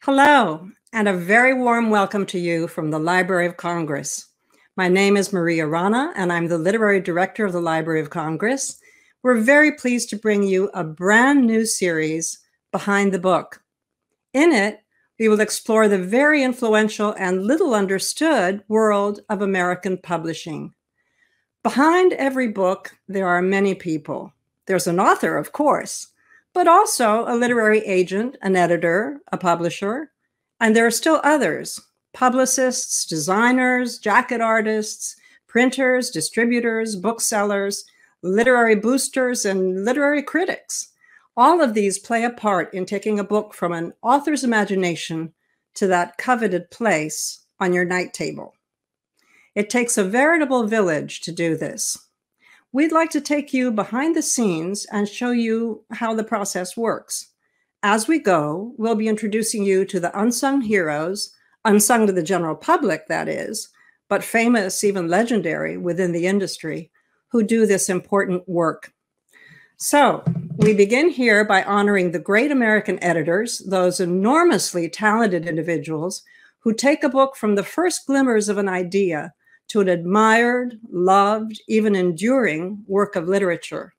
Hello, and a very warm welcome to you from the Library of Congress. My name is Maria Rana, and I'm the Literary Director of the Library of Congress. We're very pleased to bring you a brand new series, Behind the Book. In it, we will explore the very influential and little understood world of American publishing. Behind every book, there are many people. There's an author, of course, but also a literary agent, an editor, a publisher, and there are still others: publicists, designers, jacket artists, printers, distributors, booksellers, literary boosters, and literary critics. All of these play a part in taking a book from an author's imagination to that coveted place on your night table. It takes a veritable village to do this. We'd like to take you behind the scenes and show you how the process works. As we go, we'll be introducing you to the unsung heroes, unsung to the general public, that is, but famous, even legendary within the industry, who do this important work. So we begin here by honoring the great American editors, those enormously talented individuals who take a book from the first glimmers of an idea to an admired, loved, even enduring work of literature.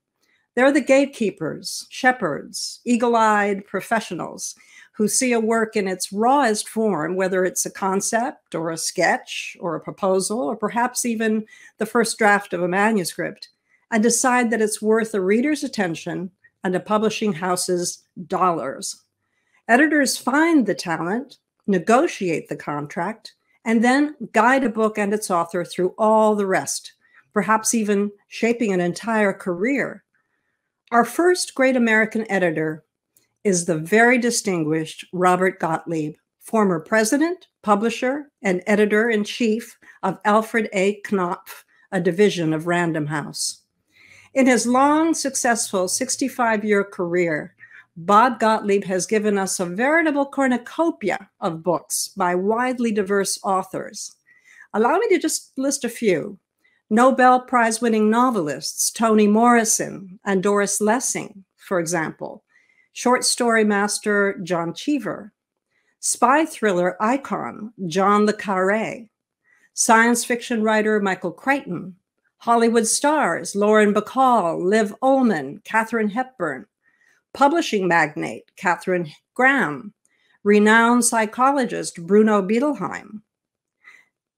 They're the gatekeepers, shepherds, eagle-eyed professionals who see a work in its rawest form, whether it's a concept or a sketch or a proposal, or perhaps even the first draft of a manuscript, and decide that it's worth a reader's attention and a publishing house's dollars. Editors find the talent, negotiate the contract, and then guide a book and its author through all the rest, perhaps even shaping an entire career. Our first great American editor is the very distinguished Robert Gottlieb, former president, publisher, and editor-in-chief of Alfred A. Knopf, a division of Random House. In his long, successful 65-year career, Bob Gottlieb has given us a veritable cornucopia of books by widely diverse authors. Allow me to just list a few. Nobel Prize-winning novelists Toni Morrison and Doris Lessing, for example. Short story master John Cheever. Spy thriller icon John le Carré. Science fiction writer Michael Crichton. Hollywood stars Lauren Bacall, Liv Ullmann, Katharine Hepburn. Publishing magnate Katharine Graham, renowned psychologist Bruno Bettelheim,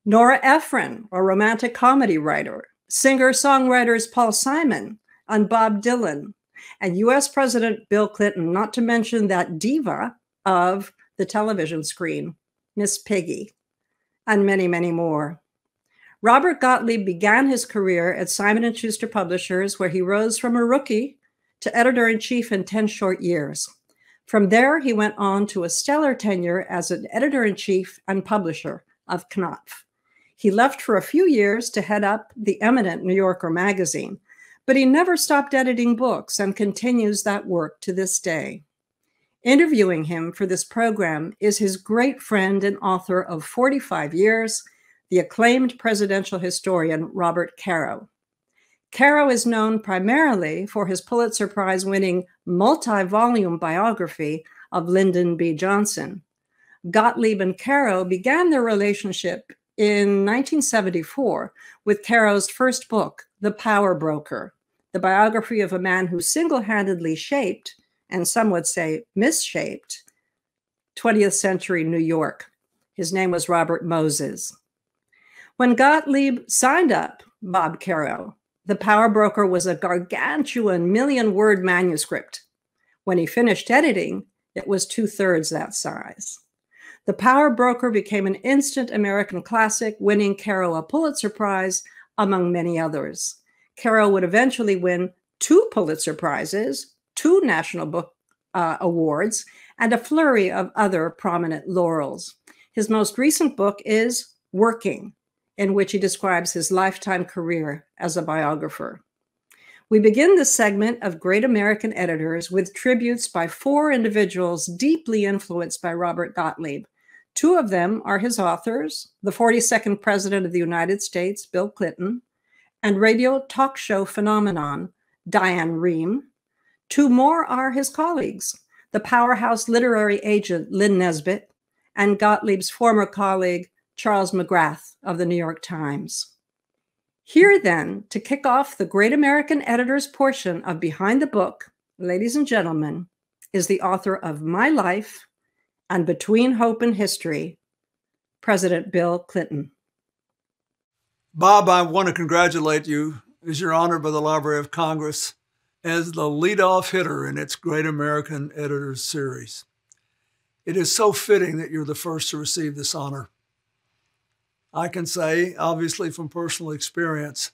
Nora Ephron, a romantic comedy writer, singer-songwriters Paul Simon and Bob Dylan, and US President Bill Clinton, not to mention that diva of the television screen, Miss Piggy, and many, many more. Robert Gottlieb began his career at Simon & Schuster Publishers, where he rose from a rookie to editor-in-chief in 10 short years. From there, he went on to a stellar tenure as an editor-in-chief and publisher of Knopf. He left for a few years to head up the eminent New Yorker magazine, but he never stopped editing books and continues that work to this day. Interviewing him for this program is his great friend and author of 45 years, the acclaimed presidential historian Robert Caro. Caro is known primarily for his Pulitzer Prize-winning multi-volume biography of Lyndon B. Johnson. Gottlieb and Caro began their relationship in 1974 with Caro's first book, The Power Broker, the biography of a man who single-handedly shaped, and some would say misshaped, 20th century New York. His name was Robert Moses. When Gottlieb signed up Bob Caro, The Power Broker was a gargantuan million-word manuscript. When he finished editing, it was 2/3 that size. The Power Broker became an instant American classic, winning Caro a Pulitzer Prize, among many others. Caro would eventually win 2 Pulitzer Prizes, 2 National Book Awards, and a flurry of other prominent laurels. His most recent book is Working, in which he describes his lifetime career as a biographer. We begin this segment of Great American Editors with tributes by 4 individuals deeply influenced by Robert Gottlieb. 2 of them are his authors, the 42nd President of the United States, Bill Clinton, and radio talk show phenomenon, Diane Rehm. 2 more are his colleagues, the powerhouse literary agent, Lynn Nesbitt, and Gottlieb's former colleague, Charles McGrath of the New York Times. Here then, to kick off the Great American Editors portion of Behind the Book, ladies and gentlemen, is the author of My Life and Between Hope and History, President Bill Clinton. Bob, I want to congratulate you as you're honored by the Library of Congress as the leadoff hitter in its Great American Editors series. It is so fitting that you're the first to receive this honor. I can say, obviously from personal experience,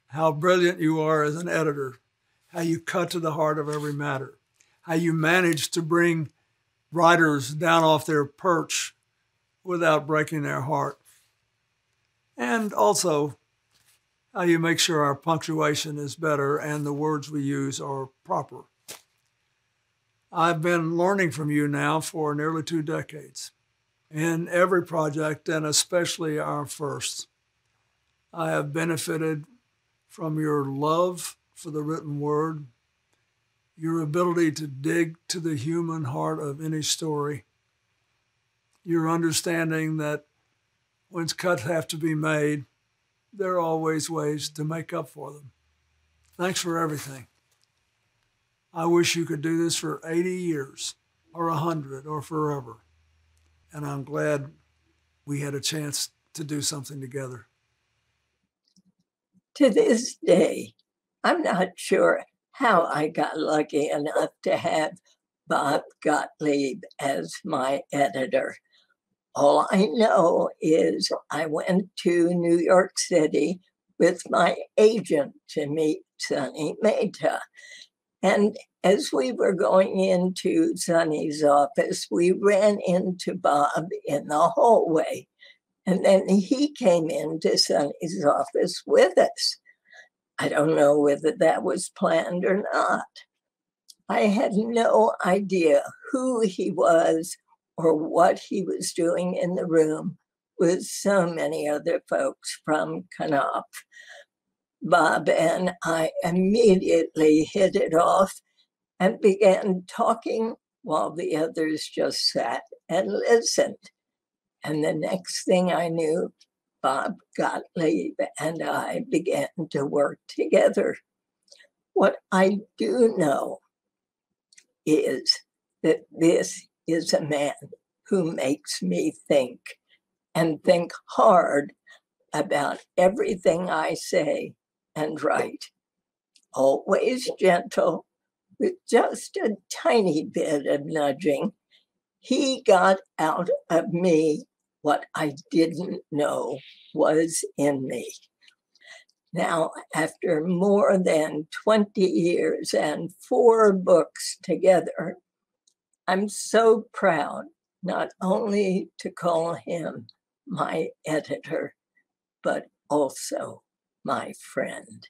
how brilliant you are as an editor, how you cut to the heart of every matter, how you manage to bring writers down off their perch without breaking their heart, and also how you make sure our punctuation is better and the words we use are proper. I've been learning from you now for nearly 2 decades. In every project, and especially our first, I have benefited from your love for the written word, your ability to dig to the human heart of any story, your understanding that when cuts have to be made, there are always ways to make up for them. Thanks for everything. I wish you could do this for 80 years, or 100, or forever. And I'm glad we had a chance to do something together. To this day, I'm not sure how I got lucky enough to have Bob Gottlieb as my editor. All I know is I went to New York City with my agent to meet Sonny Mehta. And as we were going into Sonny's office, we ran into Bob in the hallway. And then he came into Sonny's office with us. I don't know whether that was planned or not. I had no idea who he was or what he was doing in the room with so many other folks from Knopf. Bob and I immediately hit it off and began talking while the others just sat and listened. And the next thing I knew, Bob Gottlieb and I began to work together. What I do know is that this is a man who makes me think, and think hard about everything I say and write. Always gentle, with just a tiny bit of nudging. He got out of me what I didn't know was in me. Now, after more than 20 years and 4 books together, I'm so proud not only to call him my editor, but also my friend.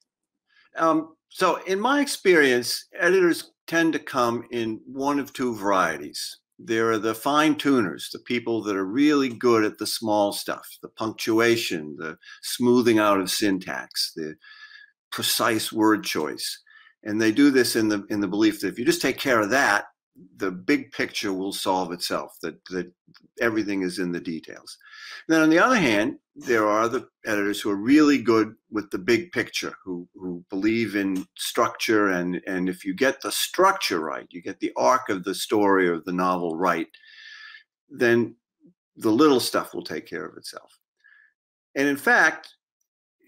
So in my experience, editors tend to come in one of 2 varieties. There are the fine tuners, the people that are really good at the small stuff, the punctuation, the smoothing out of syntax, the precise word choice. And they do this in the belief that if you just take care of that, the big picture will solve itself, that everything is in the details. Then on the other hand, there are the editors who are really good with the big picture, who believe in structure, and if you get the structure right, you get the arc of the story or the novel right, then the little stuff will take care of itself. And in fact,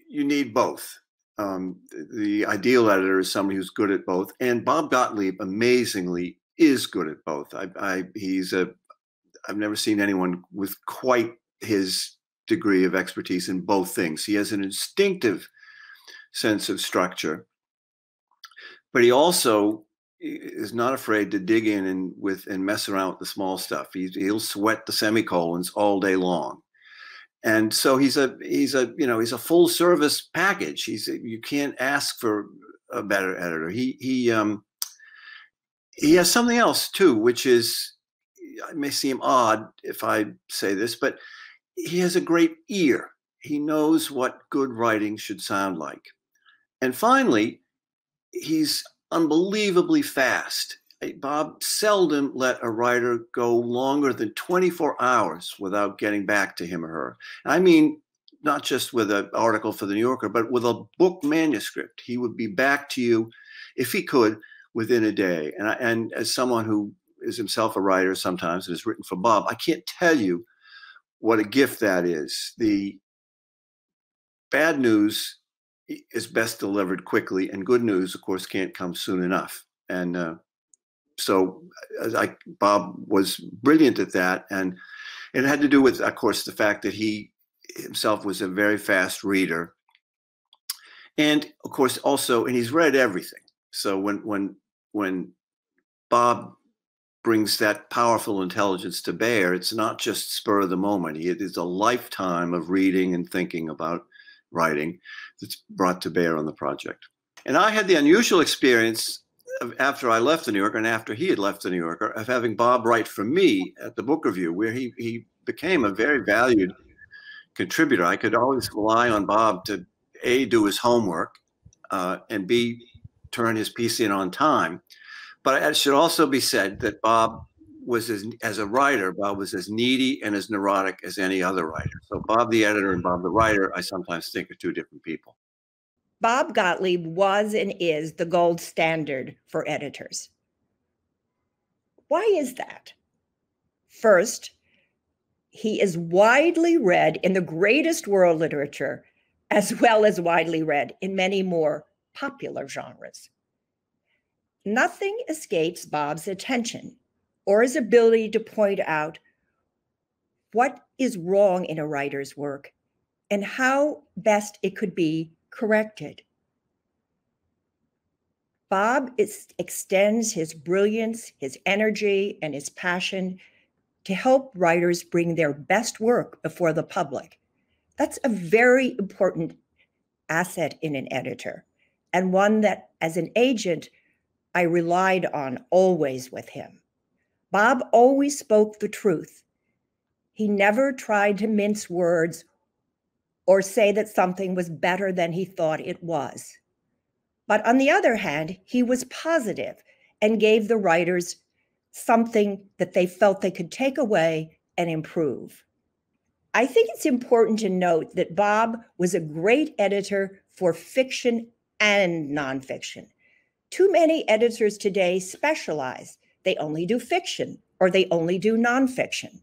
you need both. The ideal editor is somebody who's good at both, and Bob Gottlieb amazingly is good at both. I've never seen anyone with quite his degree of expertise in both things. He has an instinctive sense of structure, but he also is not afraid to dig in and mess around with the small stuff. He'll sweat the semicolons all day long. And so he's a full service package. You can't ask for a better editor. He has something else too, which is, it may seem odd if I say this, but he has a great ear. He knows what good writing should sound like. And finally, he's unbelievably fast. Bob seldom let a writer go longer than 24 hours without getting back to him or her. And I mean, not just with an article for the New Yorker, but with a book manuscript. He would be back to you, if he could, within a day. And as someone who is himself a writer sometimes and has written for Bob, I can't tell you what a gift that is. The bad news is best delivered quickly, and good news, of course, can't come soon enough. And so Bob was brilliant at that. And it had to do with, of course, the fact that he himself was a very fast reader. And of course, also, and he's read everything. So when Bob brings that powerful intelligence to bear, it's not just spur of the moment. It is a lifetime of reading and thinking about writing that's brought to bear on the project. And I had the unusual experience after I left the New Yorker and after he had left the New Yorker of having Bob write for me at the book review, where he became a very valued contributor. I could always rely on Bob to A, do his homework, and B, turn his piece in on time. But it should also be said that Bob was, as a writer, Bob was as needy and as neurotic as any other writer. So Bob the editor and Bob the writer, I sometimes think, are two different people. Bob Gottlieb was and is the gold standard for editors. Why is that? First, he is widely read in the greatest world literature, as well as widely read in many more popular genres. Nothing escapes Bob's attention or his ability to point out what is wrong in a writer's work and how best it could be corrected. Bob extends his brilliance, his energy, and his passion to help writers bring their best work before the public. That's a very important asset in an editor, and one that, as an agent, I relied on always with him. Bob always spoke the truth. He never tried to mince words or say that something was better than he thought it was. But on the other hand, he was positive and gave the writers something that they felt they could take away and improve. I think it's important to note that Bob was a great editor for fiction and nonfiction. Too many editors today specialize. They only do fiction or they only do nonfiction.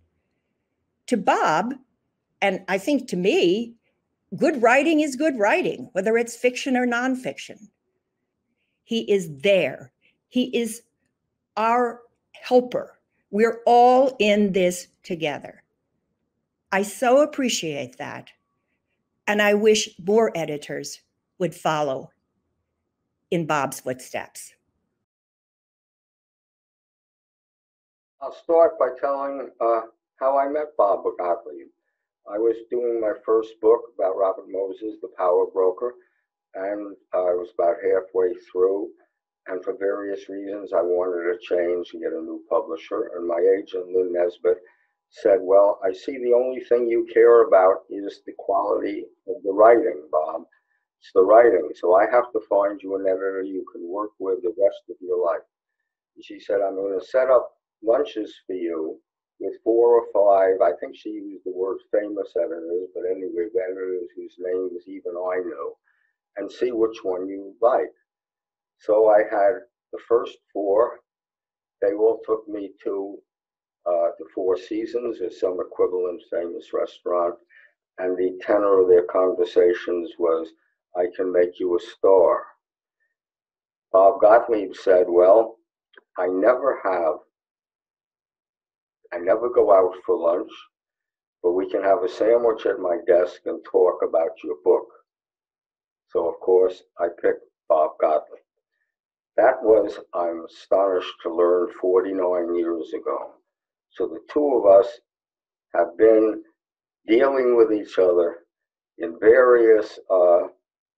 To Bob, and I think to me, good writing is good writing, whether it's fiction or nonfiction. He is there. He is our helper. We're all in this together. I so appreciate that. And I wish more editors would follow in Bob's footsteps. I'll start by telling how I met Bob Gottlieb. I was doing my first book about Robert Moses, the power broker, and I was about halfway through. And for various reasons, I wanted to change and get a new publisher. And my agent, Lynn Nesbitt, said, well, I see the only thing you care about is the quality of the writing, Bob. It's the writing. So I have to find you an editor you can work with the rest of your life. And she said, I'm going to set up lunches for you with 4 or 5, I think she used the word famous editors, but anyway, editors whose names even I know, and see which one you like. So I had the first 4. They all took me to the Four Seasons or some equivalent famous restaurant. And the tenor of their conversations was, I can make you a star. Bob Gottlieb said, well, I never go out for lunch, but we can have a sandwich at my desk and talk about your book. So of course I picked Bob Gottlieb. That was, I'm astonished to learn, 49 years ago. So the two of us have been dealing with each other in various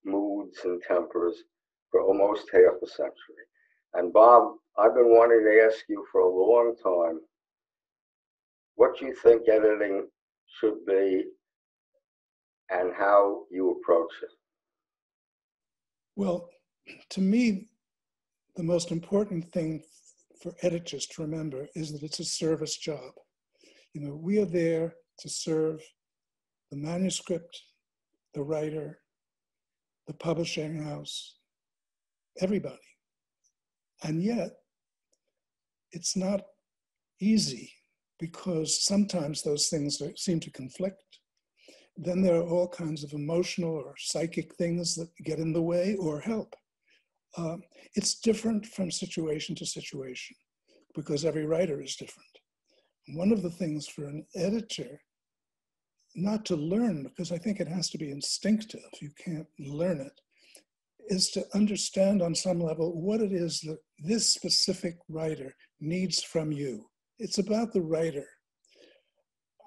moods and tempers for almost half a century. And Bob, I've been wanting to ask you for a long time what you think editing should be and how you approach it. Well, to me, the most important thing for editors to remember is that it's a service job. You know, we are there to serve the manuscript, the writer, the publishing house, everybody. And yet, it's not easy because sometimes those things seem to conflict. Then there are all kinds of emotional or psychic things that get in the way or help. It's different from situation to situation because every writer is different. One of the things for an editor, not to learn, because I think it has to be instinctive, you can't learn it, is to understand on some level what it is that this specific writer needs from you. It's about the writer.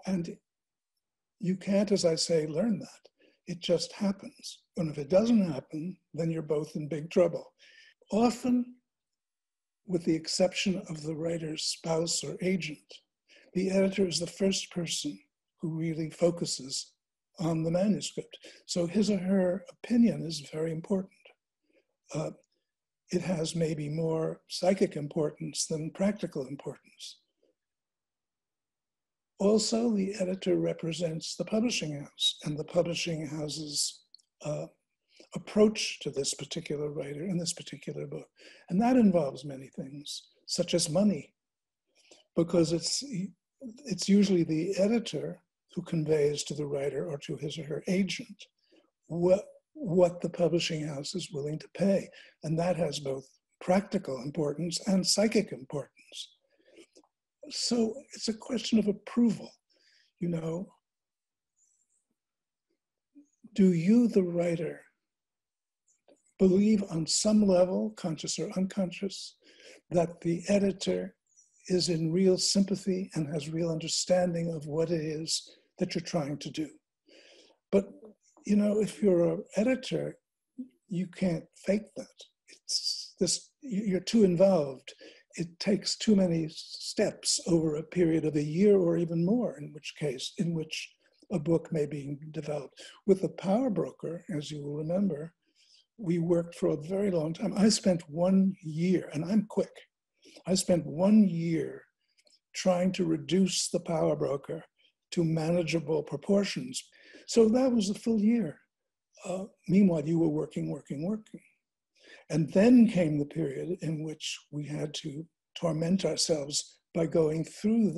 And you can't, as I say, learn that. It just happens. And if it doesn't happen, then you're both in big trouble. Often, with the exception of the writer's spouse or agent, the editor is the first person who really focuses on the manuscript. So his or her opinion is very important. It has maybe more psychic importance than practical importance. Also, the editor represents the publishing house and the publishing house's approach to this particular writer and this particular book. And that involves many things, such as money, because it's usually the editor who conveys to the writer or to his or her agent what the publishing house is willing to pay. And that has both practical importance and psychic importance. So it's a question of approval. You know, do you, the writer, believe on some level, conscious or unconscious, that the editor is in real sympathy and has real understanding of what it is that you're trying to do? But, you know, if you're an editor, you can't fake that. It's this, you're too involved. It takes too many steps over a period of a year or even more, in which a book may be developed. With the power broker, as you will remember, we worked for a very long time. I spent 1 year, and I'm quick. I spent 1 year trying to reduce the power broker to manageable proportions. So that was a full year. Meanwhile, you were working. And then came the period in which we had to torment ourselves by going through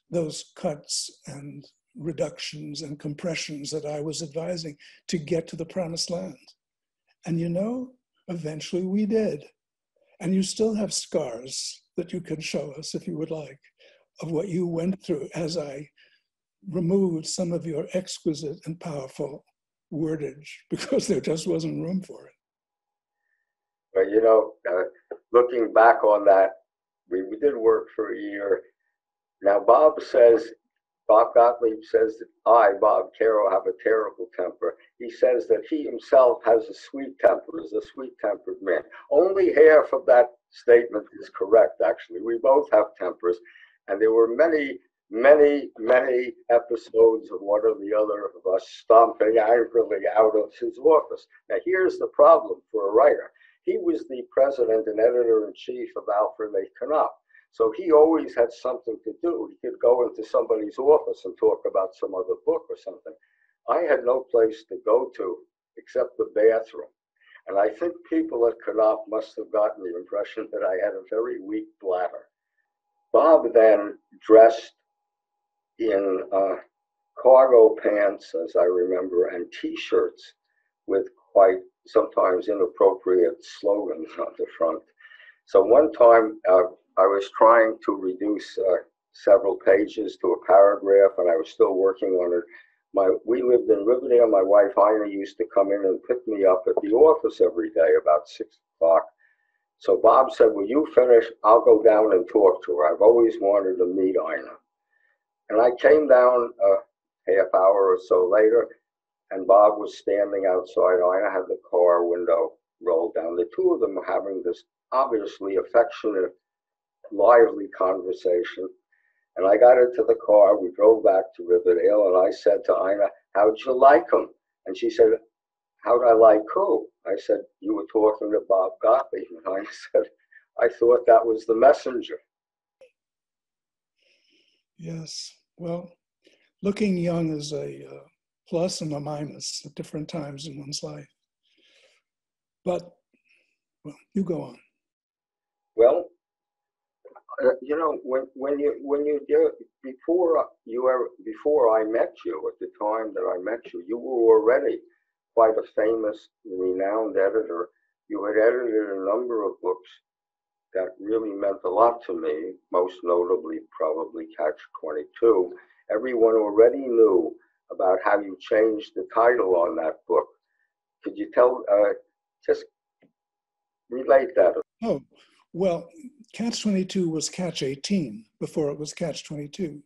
those cuts and reductions and compressions that I was advising to get to the promised land. And you know, eventually we did. And you still have scars that you can show us if you would like, of what you went through as I removed some of your exquisite and powerful wordage because there just wasn't room for it. But you know, looking back on that, we did work for a year. Now Bob Gottlieb says that I, Bob Caro, have a terrible temper. He says that he himself has a sweet temper, is a sweet-tempered man. Only half of that statement is correct, actually. We both have tempers, and there were many episodes of one or the other of us stomping angrily out of his office. Now here's the problem for a writer. He was the president and editor-in-chief of Alfred A. Knopf. So he always had something to do. He could go into somebody's office and talk about some other book or something. I had no place to go to except the bathroom. And I think people at Knopf must have gotten the impression that I had a very weak bladder. Bob then dressed in cargo pants, as I remember, and T-shirts with quite sometimes inappropriate slogans on the front. So one time I was trying to reduce several pages to a paragraph, and I was still working on it. We lived in Riverdale. My wife, Ina, used to come in and pick me up at the office every day about 6 o'clock. So Bob said, "Will you finish? I'll go down and talk to her. I've always wanted to meet Ina." And I came down a half hour or so later, and Bob was standing outside. Ina had the car window rolled down. The two of them were having this obviously affectionate, lively conversation. And I got into the car. We drove back to Riverdale, and I said to Ina, "How'd you like him?" And she said, "How'd I like who?" I said, "You were talking to Bob Gottlieb." And Ina said, I thought that was the messenger. Yes. Well, looking young is a plus and a minus at different times in one's life. But, well, you go on. Well, you know, when you do, before I met you, at the time that I met you, you were already quite a famous, renowned editor. You had edited a number of books that really meant a lot to me, most notably probably Catch-22. Everyone already knew about how you changed the title on that book. Could you just relate that? Oh, well, Catch-22 was Catch-18 before it was Catch-22.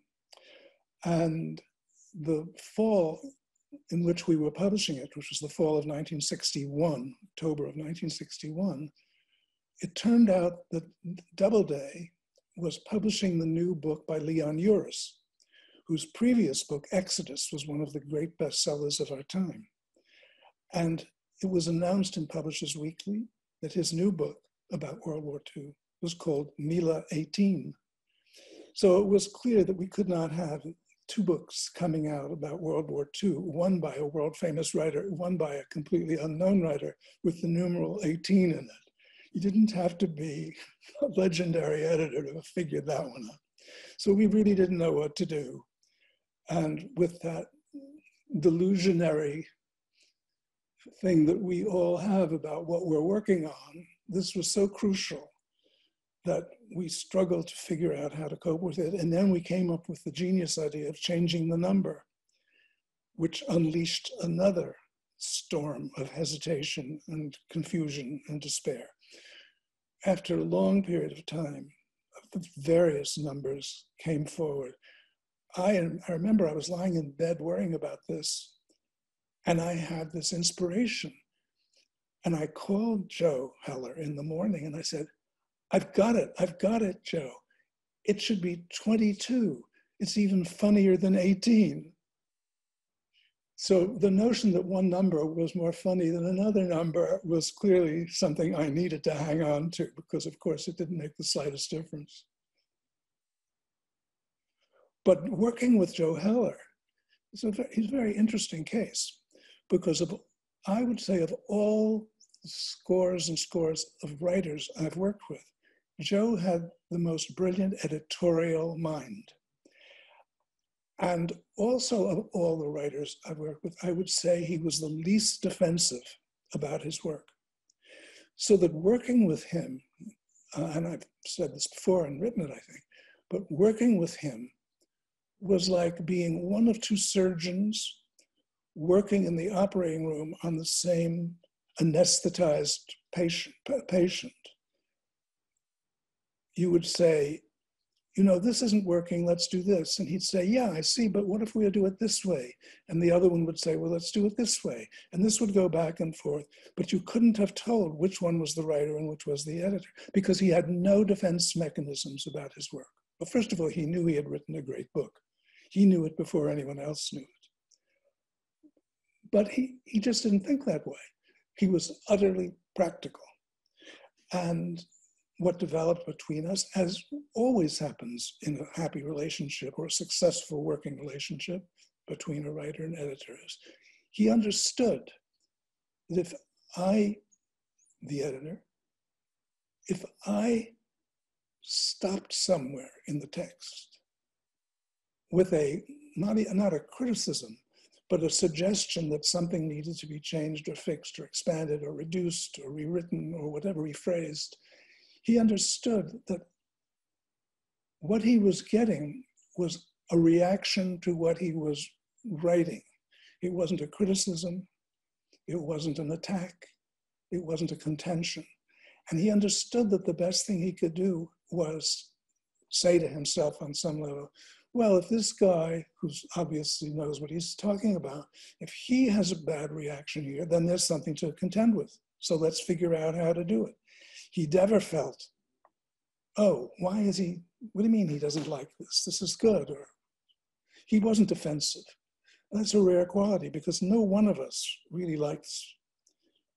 And the fall in which we were publishing it, which was the fall of 1961, October of 1961, it turned out that Doubleday was publishing the new book by Leon Uris, whose previous book, Exodus, was one of the great bestsellers of our time. And it was announced in Publishers Weekly that his new book about World War II was called Mila 18. So it was clear that we could not have two books coming out about World War II, one by a world famous writer, one by a completely unknown writer with the numeral 18 in it. You didn't have to be a legendary editor to have figured that one out. So we really didn't know what to do. And with that delusionary thing that we all have about what we're working on, this was so crucial that we struggled to figure out how to cope with it. And then we came up with the genius idea of changing the number, which unleashed another storm of hesitation and confusion and despair. After a long period of time, the various numbers came forward. I remember I was lying in bed worrying about this, and I had this inspiration. And I called Joe Heller in the morning and I said, I've got it, Joe. It should be 22. It's even funnier than 18. So the notion that one number was more funny than another number was clearly something I needed to hang on to, because of course it didn't make the slightest difference. But working with Joe Heller is he's a very interesting case, because I would say of all scores and scores of writers I've worked with, Joe had the most brilliant editorial mind. And also of all the writers I've worked with, I would say he was the least defensive about his work. So that working with him, and I've said this before and written it, I think, but working with him was like being one of two surgeons working in the operating room on the same anesthetized patient. You would say, you know, this isn't working, let's do this. And he'd say, yeah, I see, but what if we do it this way? And the other one would say, well, let's do it this way. And this would go back and forth. But you couldn't have told which one was the writer and which was the editor, because he had no defense mechanisms about his work. Well, first of all, he knew he had written a great book. He knew it before anyone else knew it. But he just didn't think that way. He was utterly practical. And what developed between us, as always happens in a happy relationship or a successful working relationship between a writer and editor, is he understood that if I, the editor, if I stopped somewhere in the text with not a criticism, but a suggestion that something needed to be changed or fixed or expanded or reduced or rewritten or whatever, rephrased, he understood that what he was getting was a reaction to what he was writing. It wasn't a criticism, it wasn't an attack, it wasn't a contention. And he understood that the best thing he could do was say to himself on some level, well, if this guy, who obviously knows what he's talking about, if he has a bad reaction here, then there's something to contend with. So let's figure out how to do it. He never felt, oh, why is he, what do you mean he doesn't like this? This is good. Or he wasn't defensive. That's a rare quality, because no one of us really likes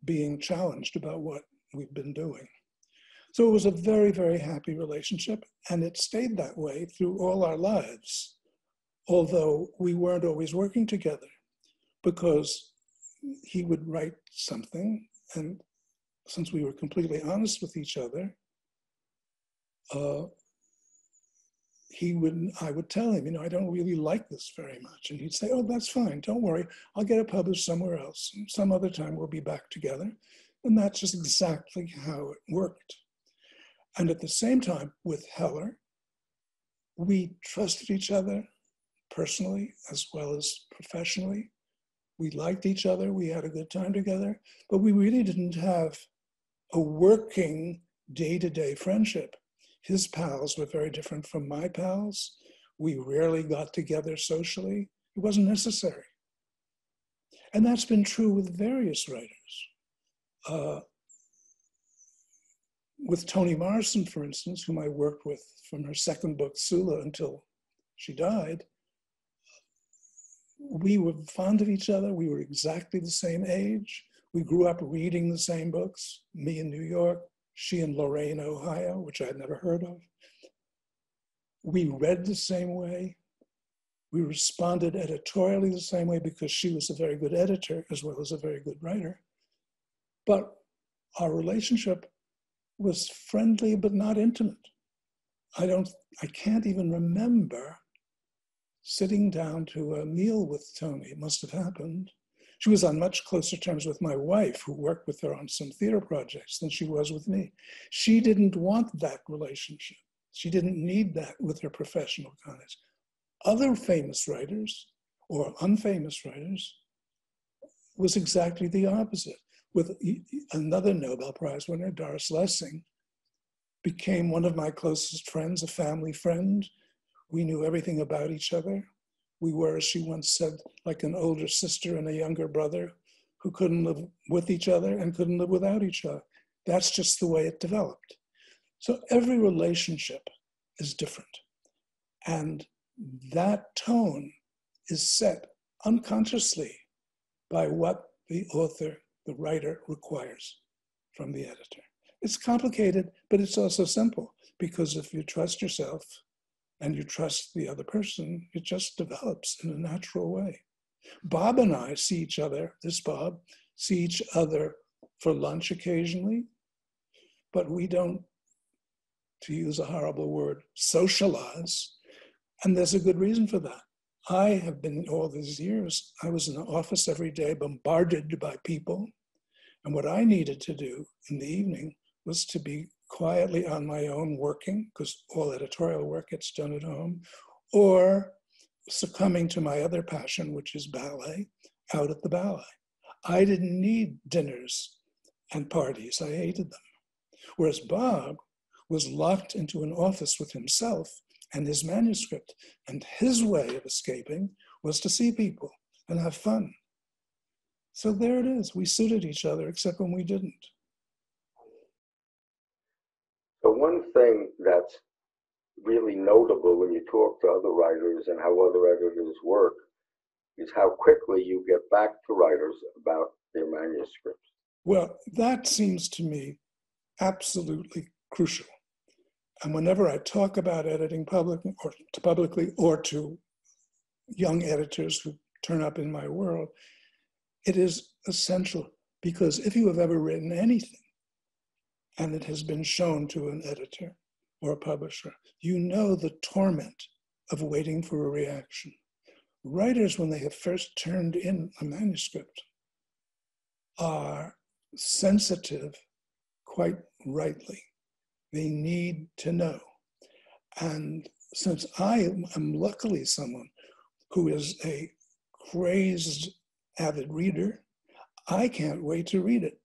being challenged about what we've been doing. So it was a very, very happy relationship, and it stayed that way through all our lives, although we weren't always working together, because he would write something, and since we were completely honest with each other, I would tell him, I don't really like this very much. And he'd say, oh, that's fine, don't worry, I'll get it published somewhere else. Some other time we'll be back together. And that's just exactly how it worked. And at the same time, with Heller, we trusted each other personally as well as professionally. We liked each other, we had a good time together, but we really didn't have a working day-to-day friendship. His pals were very different from my pals. We rarely got together socially. It wasn't necessary. And that's been true with various writers. With Toni Morrison, for instance, whom I worked with from her second book, Sula, until she died, we were fond of each other. We were exactly the same age. We grew up reading the same books, me in New York, she in Lorain, Ohio, which I had never heard of. We read the same way. We responded editorially the same way because she was a very good editor as well as a very good writer. But our relationship was friendly but not intimate. I can't even remember sitting down to a meal with Toni. It must have happened. She was on much closer terms with my wife, who worked with her on some theater projects, than she was with me. She didn't want that relationship. She didn't need that with her professional colleagues. Other famous writers or unfamous writers was exactly the opposite. With another Nobel Prize winner, Doris Lessing, became one of my closest friends, a family friend. We knew everything about each other. We were, as she once said, like an older sister and a younger brother who couldn't live with each other and couldn't live without each other. That's just the way it developed. So every relationship is different. And that tone is set unconsciously by what the author, the writer, requires from the editor. It's complicated, but it's also simple, because if you trust yourself and you trust the other person, it just develops in a natural way. Bob and I see each other, this Bob, see each other for lunch occasionally, but we don't, to use a horrible word, socialize. And there's a good reason for that. I have been, all these years, I was in the office every day, bombarded by people. And what I needed to do in the evening was to be quietly on my own working, because all editorial work gets done at home, or succumbing to my other passion, which is ballet, out at the ballet. I didn't need dinners and parties. I hated them. Whereas Bob was locked into an office with himself and his manuscript, and his way of escaping was to see people and have fun. So there it is. We suited each other, except when we didn't. So one thing that's really notable when you talk to other writers and how other editors work is how quickly you get back to writers about their manuscripts. Well, that seems to me absolutely crucial. And whenever I talk about editing publicly or to young editors who turn up in my world, it is essential, because if you have ever written anything and it has been shown to an editor or a publisher, you know the torment of waiting for a reaction. Writers, when they have first turned in a manuscript, are sensitive, quite rightly. They need to know. And since I am luckily someone who is a crazed avid reader, I can't wait to read it.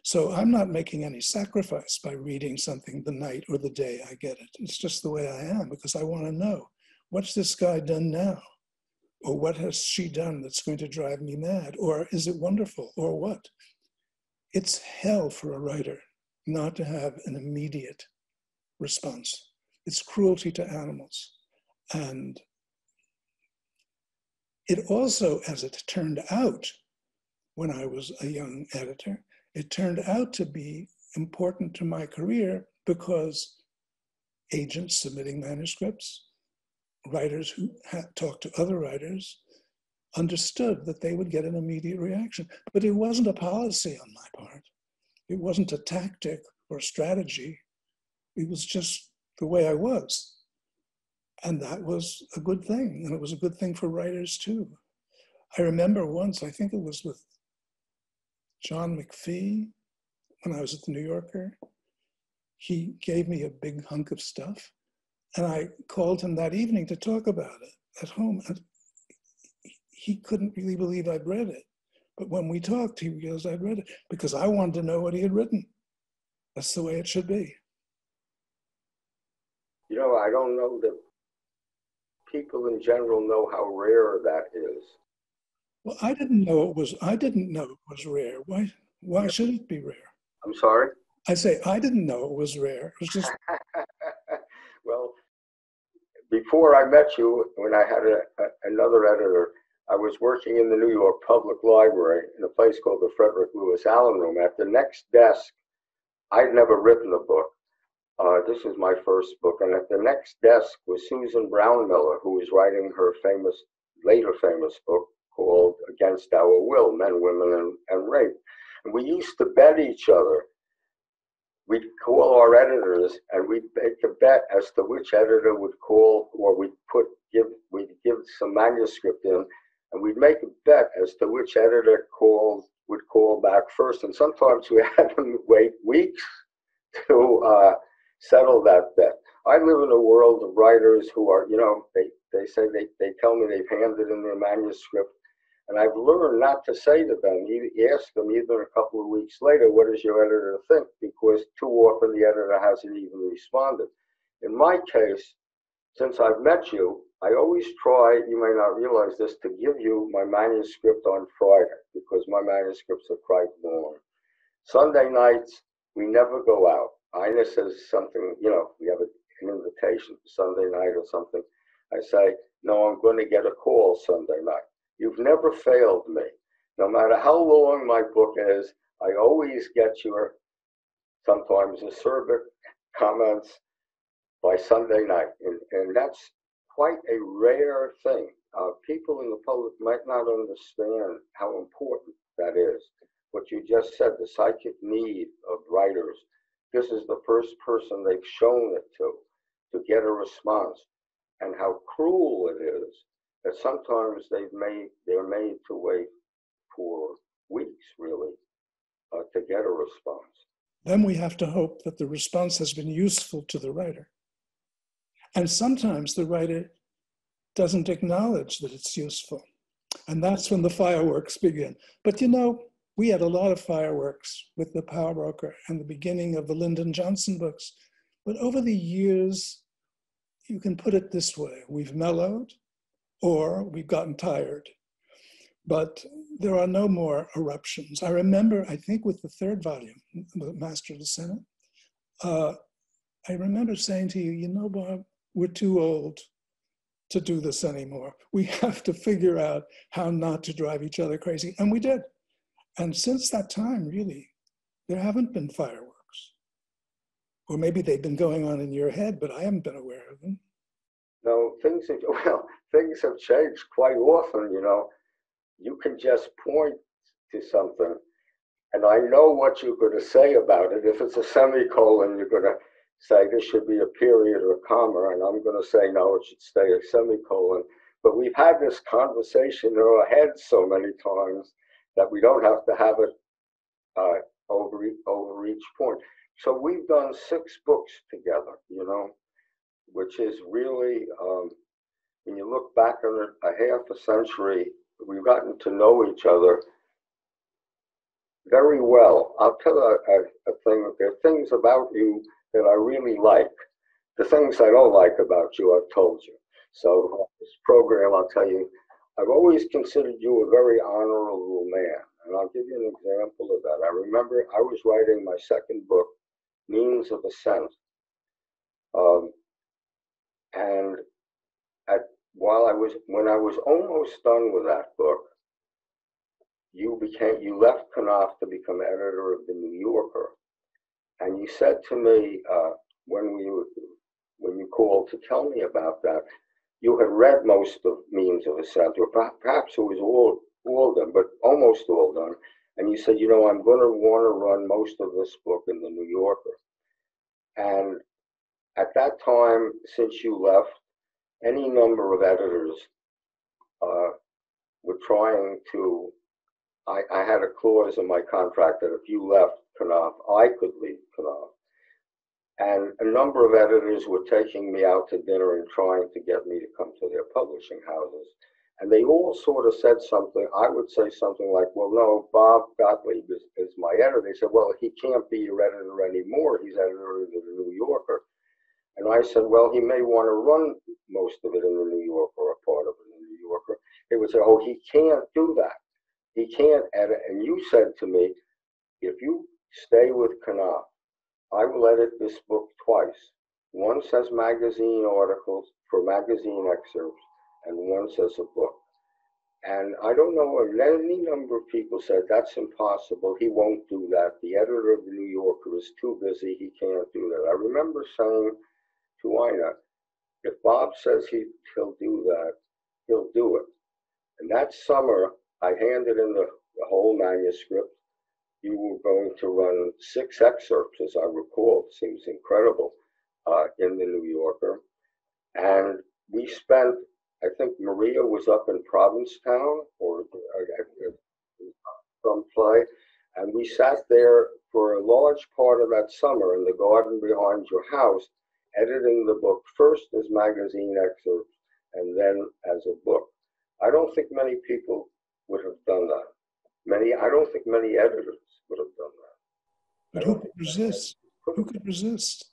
So I'm not making any sacrifice by reading something the night or the day I get it. It's just the way I am, because I want to know, what's this guy done now? Or what has she done that's going to drive me mad? Or is it wonderful? Or what? It's hell for a writer not to have an immediate response. It's cruelty to animals. And it also, as it turned out, when I was a young editor, it turned out to be important to my career because agents submitting manuscripts, writers who talked to other writers, understood that they would get an immediate reaction. But it wasn't a policy on my part. It wasn't a tactic or strategy. It was just the way I was. And that was a good thing. And it was a good thing for writers too. I remember once, I think it was with John McPhee, when I was at the New Yorker, he gave me a big hunk of stuff. And I called him that evening to talk about it at home. And he couldn't really believe I'd read it. But when we talked, he realized I'd read it because I wanted to know what he had written. That's the way it should be. You know, I don't know that people in general know how rare that is. Well, I didn't know it was rare. Why should it be rare? I'm sorry? I say, I didn't know it was rare. It was just... Well, before I met you, when I had another editor, I was working in the New York Public Library in a place called the Frederick Lewis Allen Room. At the next desk, I'd never written a book. This was my first book. And at the next desk was Susan Brownmiller, who was writing her later famous book called Against Our Will, Men, Women, and Rape. And we used to bet each other. We'd call our editors and we'd make a bet as to which editor would call, or we'd give some manuscript in, and we'd make a bet as to which editor would call back first. And sometimes we had them wait weeks to settle that bet. I live in a world of writers who are, you know, they say they tell me they've handed in their manuscript, and I've learned not to say to them, ask them even a couple of weeks later, what does your editor think? Because too often the editor hasn't even responded. In my case, since I've met you, I always try, you may not realize this, to give you my manuscript on Friday, because my manuscripts are quite long. Sunday nights, we never go out. Ina says something, you know, we have an invitation Sunday night or something. I say, no, I'm going to get a call Sunday night. You've never failed me. No matter how long my book is, I always get your sometimes acerbic comments by Sunday night. And that's quite a rare thing. People in the public might not understand how important that is. What you just said, the psychic need of writers. This is the first person they've shown it to get a response. And how cruel it is that sometimes they're made to wait for weeks, really, to get a response. Then we have to hope that the response has been useful to the writer. And sometimes the writer doesn't acknowledge that it's useful. And that's when the fireworks begin. But you know, we had a lot of fireworks with The Power Broker and the beginning of the Lyndon Johnson books. But over the years, you can put it this way: we've mellowed or we've gotten tired. But there are no more eruptions. I remember, I think with the third volume, The Master of the Senate, I remember saying to you, you know, Bob, we're too old to do this anymore. We have to figure out how not to drive each other crazy. And we did. And since that time, really, there haven't been fireworks. Or maybe they've been going on in your head, but I haven't been aware of them. No, things have changed quite often, you know. You can just point to something, and I know what you're going to say about it. If it's a semicolon, you're going to say this should be a period or a comma, and I'm going to say, no, it should stay a semicolon. But we've had this conversation in our heads so many times that we don't have to have it over each point. So we've done 6 books together, you know, which is really, when you look back on it, a half a century, we've gotten to know each other very well. I'll tell you a thing. There are things about you that I really like. The things I don't like about you, I've told you. So this program, I'll tell you, I've always considered you a very honorable man. And I'll give you an example of that. I remember I was writing my second book, Means of Ascent. And when I was almost done with that book, you left Knopf to become editor of the New Yorker. And you said to me when you called to tell me about that, you had read most of Means of Ascent, or perhaps it was all done, but almost all done. And you said, I'm going to want to run most of this book in the New Yorker. And at that time, since you left, any number of editors were trying to, I had a clause in my contract that if you left Knopf, I could leave Knopf. And a number of editors were taking me out to dinner and trying to get me to come to their publishing houses. And they all sort of said something. I would say something like, well, no, Bob Gottlieb is my editor. They said, well, he can't be your editor anymore. He's editor of the New Yorker. And I said, well, he may want to run most of it in the New Yorker or a part of it in the New Yorker. They would say, oh, he can't do that. He can't edit. And you said to me, if you stay with Knopf, I will edit this book twice. Once as magazine articles for magazine excerpts, and once as a book. And I don't know, any number of people said, that's impossible. He won't do that. The editor of the New Yorker is too busy. He can't do that. I remember saying to Ina, if Bob says he'll do that, he'll do it. And that summer, I handed in the whole manuscript. You were going to run 6 excerpts, as I recall. It seems incredible, in the New Yorker. And we spent, I think Maria was up in Provincetown or some play. And we sat there for a large part of that summer in the garden behind your house, editing the book first as magazine excerpts and then as a book. I don't think many people would have done that. I don't think many editors would have done that. But who could resist? Who could resist?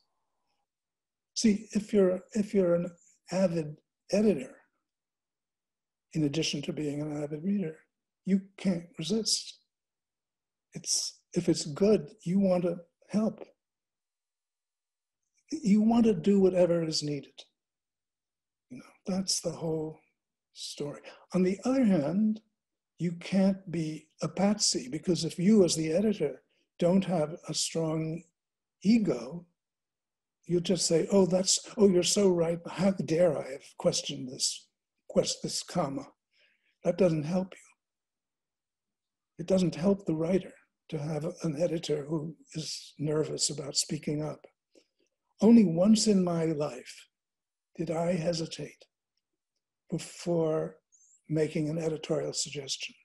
See, if you're an avid editor, in addition to being an avid reader, you can't resist. If it's good, you want to help. You want to do whatever is needed. That's the whole story. On the other hand, you can't be a patsy, because if you as the editor don't have a strong ego, you'll just say, oh, you're so right. How dare I have questioned this comma? That doesn't help you. It doesn't help the writer to have an editor who is nervous about speaking up. Only once in my life did I hesitate before making an editorial suggestion.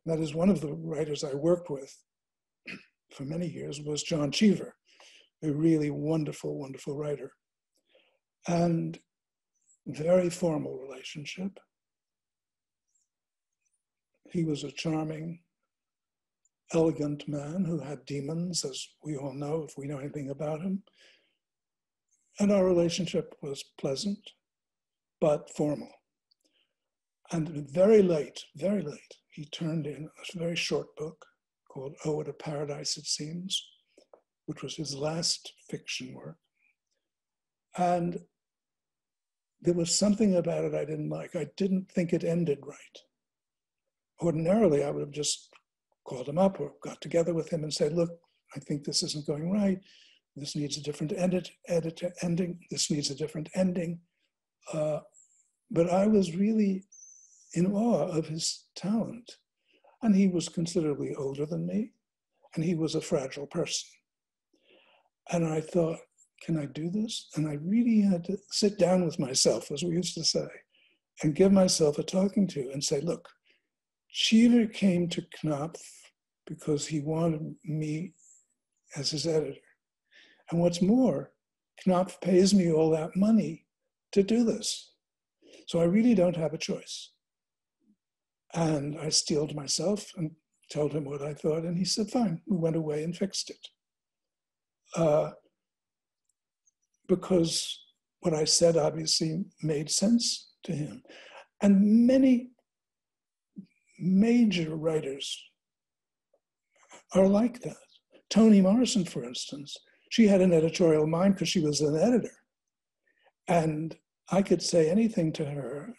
That is, one of the writers I worked with for many years was John Cheever, a really wonderful, wonderful writer. And very formal relationship. He was a charming, elegant man who had demons, as we all know, if we know anything about him. And our relationship was pleasant, but formal. And very late, he turned in a very short book called Oh, What a Paradise It Seems, which was his last fiction work. And there was something about it I didn't like. I didn't think it ended right. Ordinarily, I would have just called him up or got together with him and said, look, I think this isn't going right. This needs a different ending. This needs a different ending. But I was really in awe of his talent. And he was considerably older than me, and he was a fragile person. And I thought, can I do this? And I really had to sit down with myself, as we used to say, and give myself a talking to and say, look, Cheever came to Knopf because he wanted me as his editor. And what's more, Knopf pays me all that money to do this. So I really don't have a choice. And I steeled myself and told him what I thought, and he said, fine. We went away and fixed it. Because what I said obviously made sense to him. And many major writers are like that. Toni Morrison, for instance, she had an editorial mind because she was an editor. And I could say anything to her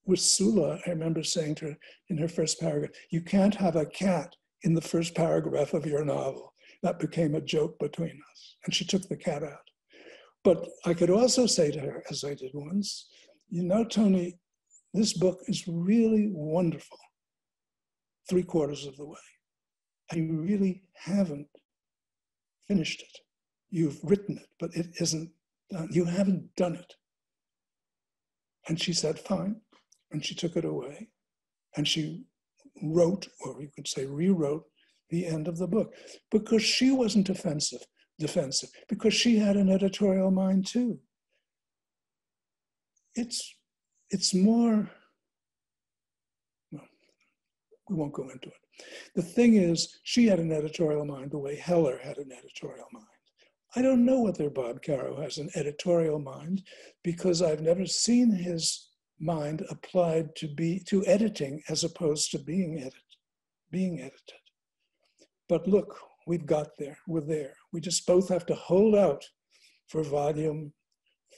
with Sula, I remember saying to her in her first paragraph, you can't have a cat in the first paragraph of your novel. That became a joke between us, and she took the cat out. But I could also say to her, as I did once, you know, Tony, this book is really wonderful, 3/4 of the way. And you really haven't finished it. You've written it, but it isn't done. You haven't done it. And she said, fine. And she took it away. And she wrote, or you could say rewrote, the end of the book. Because she wasn't defensive, because she had an editorial mind too. It's more, well, we won't go into it. The thing is, she had an editorial mind the way Heller had an editorial mind. I don't know whether Bob Caro has an editorial mind, because I've never seen his mind applied to editing as opposed to being edited. But look, we've got there, we're there. We just both have to hold out for volume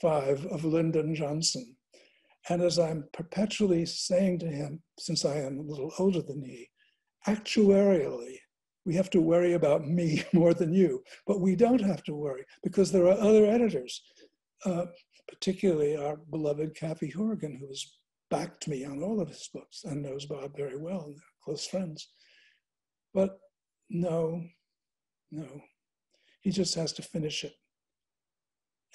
5 of Lyndon Johnson. And as I'm perpetually saying to him, since I am a little older than he, actuarially, we have to worry about me more than you, but we don't have to worry because there are other editors, particularly our beloved Kathy Horgan, who has backed me on all of his books and knows Bob very well, and they're close friends. But no, he just has to finish it.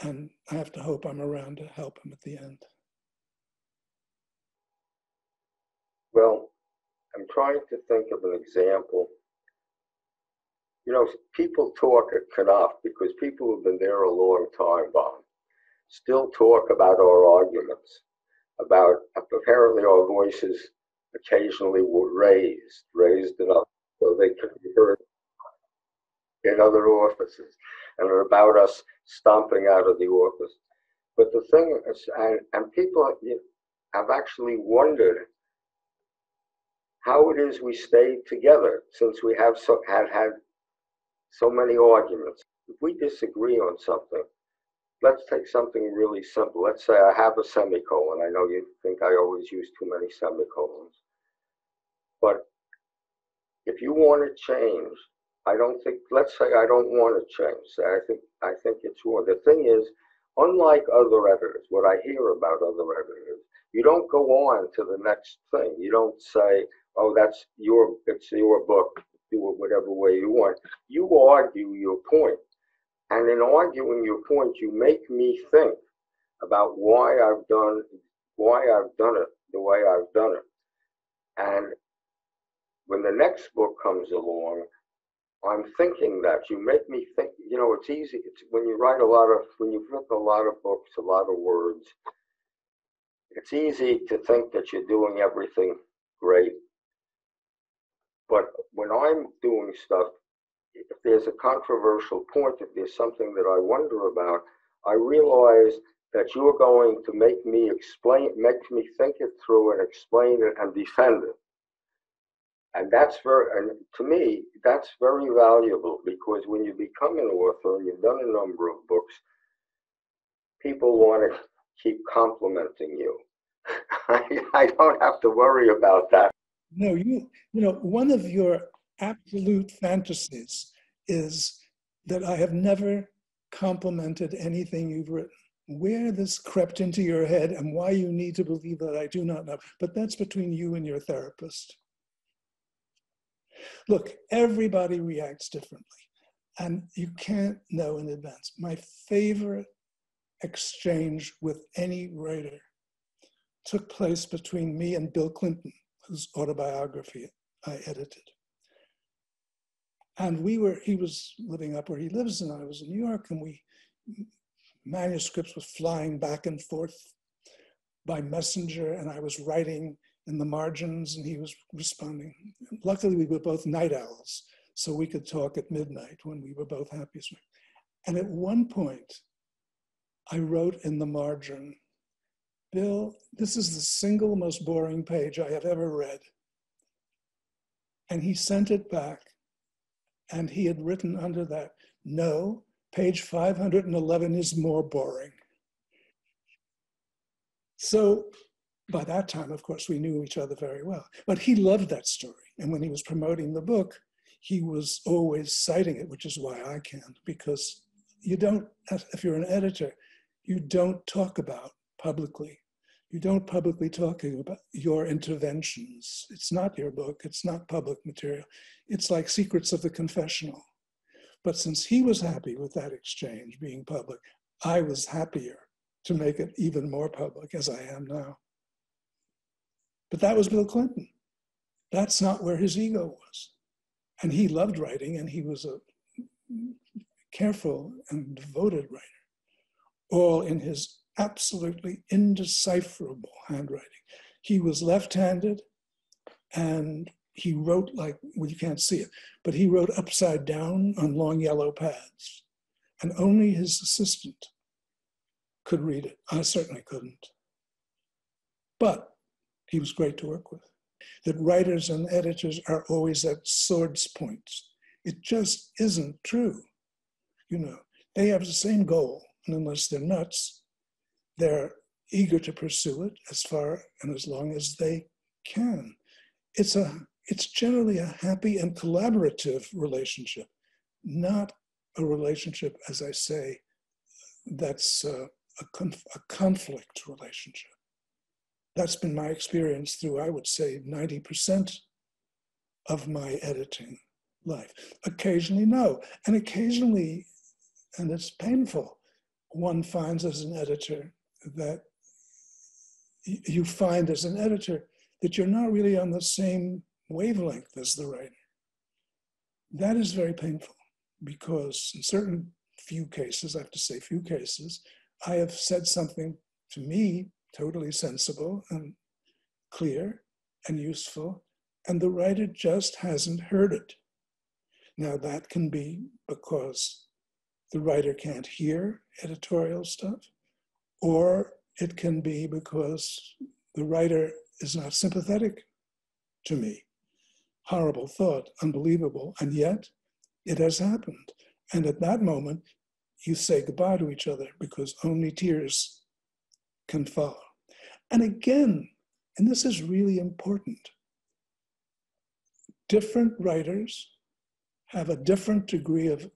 And I have to hope I'm around to help him at the end. Well, I'm trying to think of an example. You know, people talk at Knopf, because people who've been there a long time, Bob, still talk about our arguments, about apparently our voices occasionally were raised enough so they could be heard in other offices, and about us stomping out of the office. But the thing is, and people have actually wondered how it is we stayed together since we have had so many arguments. If we disagree on something, let's take something really simple. Let's say I have a semicolon. I know you think I always use too many semicolons. But if you want to change, let's say I don't want to change. I think it's wrong. The thing is, unlike other editors, what I hear about other editors, you don't go on to the next thing. You don't say, oh, it's your book, do it whatever way you want. You argue your point. And in arguing your point, you make me think about why I've done it the way I've done it. And when the next book comes along, I'm thinking that you make me think, you know, it's easy. It's when you've written a lot of books, a lot of words, it's easy to think that you're doing everything great. But when I'm doing stuff, if there's a controversial point, if there's something that I wonder about, I realize that you're going to make me think it through and explain it and defend it. And to me, that's very valuable, because when you become an author and you've done a number of books, people want to keep complimenting you. I don't have to worry about that. No, you know, one of your absolute fantasies is that I have never complimented anything you've written. Where this crept into your head and why you need to believe that, I do not know. But that's between you and your therapist. Look, everybody reacts differently, and you can't know in advance. My favorite exchange with any writer took place between me and Bill Clinton, whose autobiography I edited. And he was living up where he lives, and I was in New York, and manuscripts was flying back and forth by messenger, and I was writing in the margins, and he was responding. Luckily, we were both night owls, so we could talk at midnight when we were both happy. And at one point, I wrote in the margin, Bill, this is the single most boring page I have ever read. And he sent it back, and he had written under that, no, page 511 is more boring. So by that time, of course, we knew each other very well. But he loved that story. And when he was promoting the book, he was always citing it, which is why I can't, because you don't, if you're an editor, you don't talk about publicly. You don't publicly talk about your interventions. It's not your book, it's not public material. It's like Secrets of the Confessional. But since he was happy with that exchange being public, I was happier to make it even more public, as I am now. But that was Bill Clinton. That's not where his ego was. And he loved writing, and he was a careful and devoted writer, all in his absolutely indecipherable handwriting. He was left-handed, and he wrote like, well, you can't see it, but he wrote upside down on long yellow pads, and only his assistant could read it. I certainly couldn't. But he was great to work with. That writers and editors are always at swords points. It just isn't true. You know, they have the same goal, and unless they're nuts, they're eager to pursue it as far and as long as they can. It's generally a happy and collaborative relationship, not a relationship, as I say, that's a conflict relationship. That's been my experience through, I would say, 90% of my editing life. Occasionally, no. And occasionally, and it's painful, one finds as an editor that you find as an editor that you're not really on the same wavelength as the writer. That is very painful because in certain few cases, I have to say few cases, I have said something to me totally sensible and clear and useful, and the writer just hasn't heard it. Now that can be because the writer can't hear editorial stuff, or it can be because the writer is not sympathetic to me. Horrible thought, unbelievable, and yet it has happened. And at that moment, you say goodbye to each other because only tears can follow. And again, and this is really important, different writers have a different degree of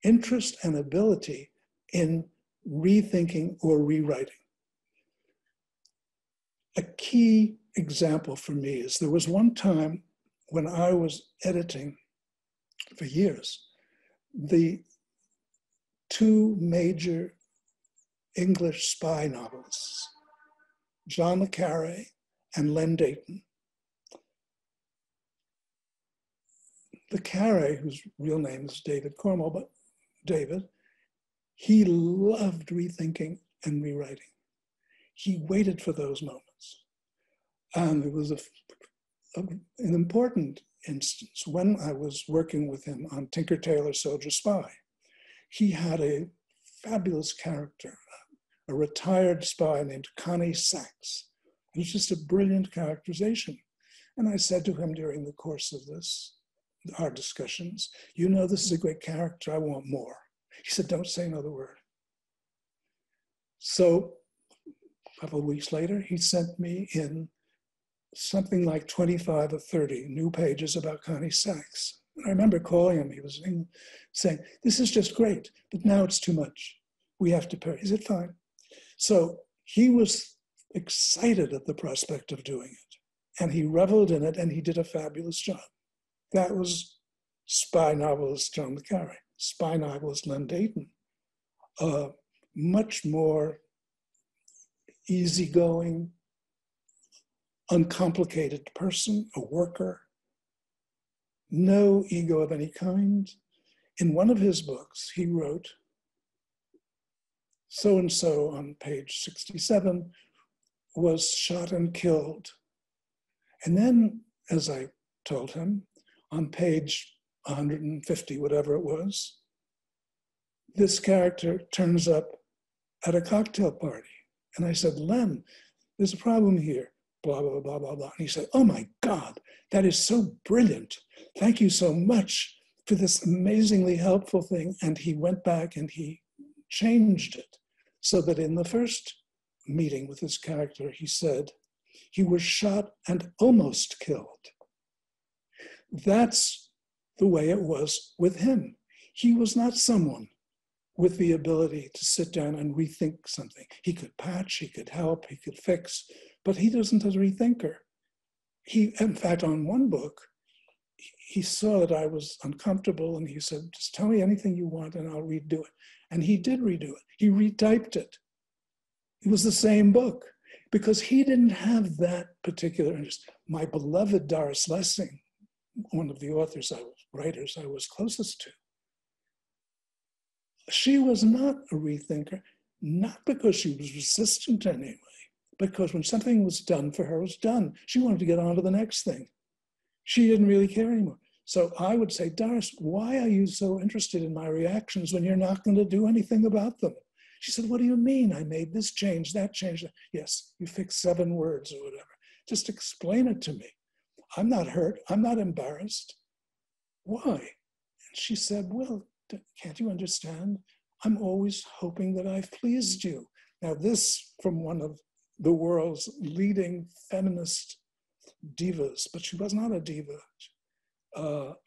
interest and ability in rethinking or rewriting. A key example for me is there was one time when I was editing for years the two major English spy novelists, John le Carré and Len Deighton. Le Carré, whose real name is David Cornwell, but David, he loved rethinking and rewriting. He waited for those moments. And it was an important instance when I was working with him on Tinker, Tailor, Soldier, Spy. He had a fabulous character, a retired spy named Connie Sachs. It was just a brilliant characterization. And I said to him during the course of our discussions, you know, this is a great character, I want more. He said, don't say another word. So a couple of weeks later, he sent me in something like 25 or 30 new pages about Connie Sachs. And I remember calling him, he was saying, this is just great, but now it's too much. We have to pay. Is it fine? So he was excited at the prospect of doing it, and he reveled in it, and he did a fabulous job. That was spy novelist John le Carré, spy novelist Len Deighton, a much more easygoing, uncomplicated person, a worker, no ego of any kind. In one of his books, he wrote, so-and-so on page 67 was shot and killed. And then, as I told him, on page 150, whatever it was, this character turns up at a cocktail party. And I said, Len, there's a problem here, blah, blah, blah, blah, blah. And he said, oh my God, that is so brilliant. Thank you so much for this amazingly helpful thing. And he went back and he changed it so that in the first meeting with this character, he said, he was shot and almost killed. That's the way it was with him. He was not someone with the ability to sit down and rethink something. He could patch, he could help, he could fix, but he wasn't a rethinker. He, in fact, on one book, he saw that I was uncomfortable and he said, just tell me anything you want and I'll redo it. And he did redo it. He retyped it. It was the same book because he didn't have that particular interest. My beloved Doris Lessing, one of the writers I was closest to, she was not a rethinker, not because she was resistant anyway, because when something was done for her, it was done. She wanted to get on to the next thing. She didn't really care anymore. So I would say, Doris, why are you so interested in my reactions when you're not going to do anything about them? She said, what do you mean? I made this change, that change. Yes, you fixed 7 words or whatever. Just explain it to me. I'm not hurt. I'm not embarrassed. Why? And she said, well, can't you understand? I'm always hoping that I've pleased you. Now this from one of the world's leading feminist divas, but she was not a diva.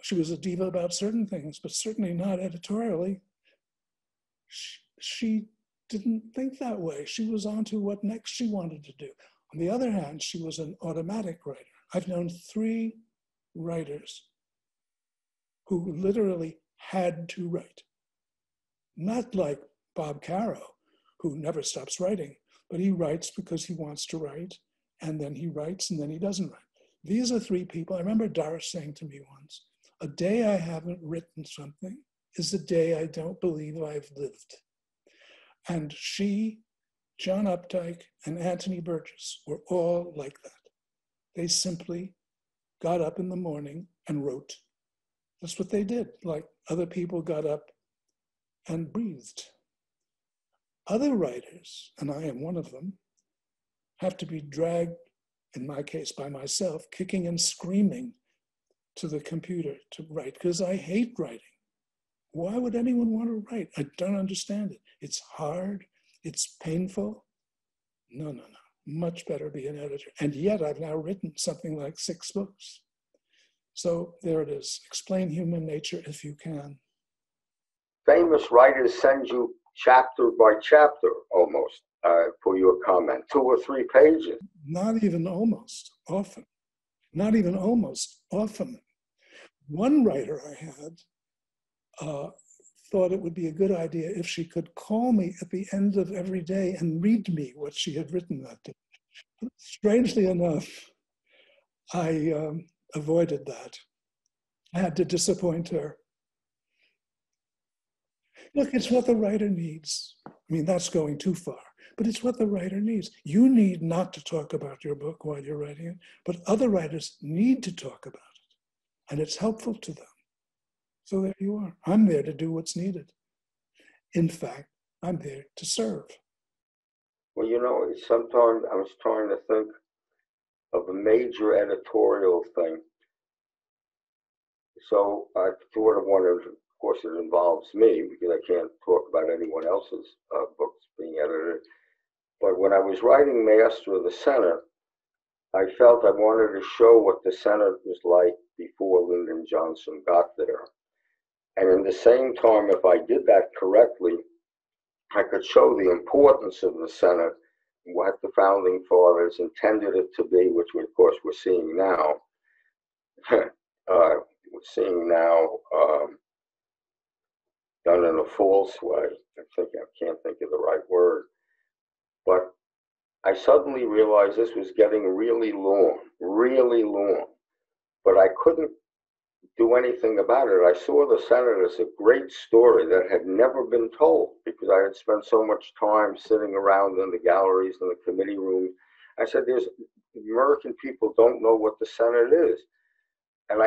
She was a diva about certain things, but certainly not editorially. She didn't think that way. She was on to what next she wanted to do. On the other hand, she was an automatic writer. I've known 3 writers who literally had to write. Not like Bob Caro, who never stops writing, but he writes because he wants to write, and then he writes, and then he doesn't write. These are 3 people. I remember Doris saying to me once, a day I haven't written something is a day I don't believe I've lived. And she, John Updike, and Anthony Burgess were all like that. They simply got up in the morning and wrote. That's what they did. Like other people got up and breathed. Other writers, and I am one of them, have to be dragged, in my case by myself, kicking and screaming to the computer to write, because I hate writing. Why would anyone want to write? I don't understand it. It's hard, it's painful. No. Much better be an editor. And yet I've now written something like 6 books. So there it is. Explain human nature if you can. Famous writers send you chapter by chapter almost for your comment, 2 or 3 pages. Not even almost, often. Not even almost, often. One writer I had thought it would be a good idea if she could call me at the end of every day and read me what she had written that day. Strangely enough, I avoided that. I had to disappoint her. Look, it's what the writer needs. I mean, that's going too far, but it's what the writer needs. You need not to talk about your book while you're writing it, but other writers need to talk about it, and it's helpful to them. So there you are. I'm there to do what's needed. In fact, I'm there to serve. Well, sometimes I was trying to think of a major editorial thing. So I thought of one, of course it involves me because I can't talk about anyone else's books being edited. But when I was writing Master of the Senate, I felt I wanted to show what the Senate was like before Lyndon Johnson got there. And in the same time, if I did that correctly, I could show the importance of the Senate, what the founding fathers intended it to be, which of course we're seeing now. We're seeing now done in a false way. I can't think of the right word. But I suddenly realized this was getting really long. But I couldn't do anything about it. I saw the Senate as a great story that had never been told because I had spent so much time sitting around in the galleries and the committee rooms. I said, American people don't know what the Senate is. And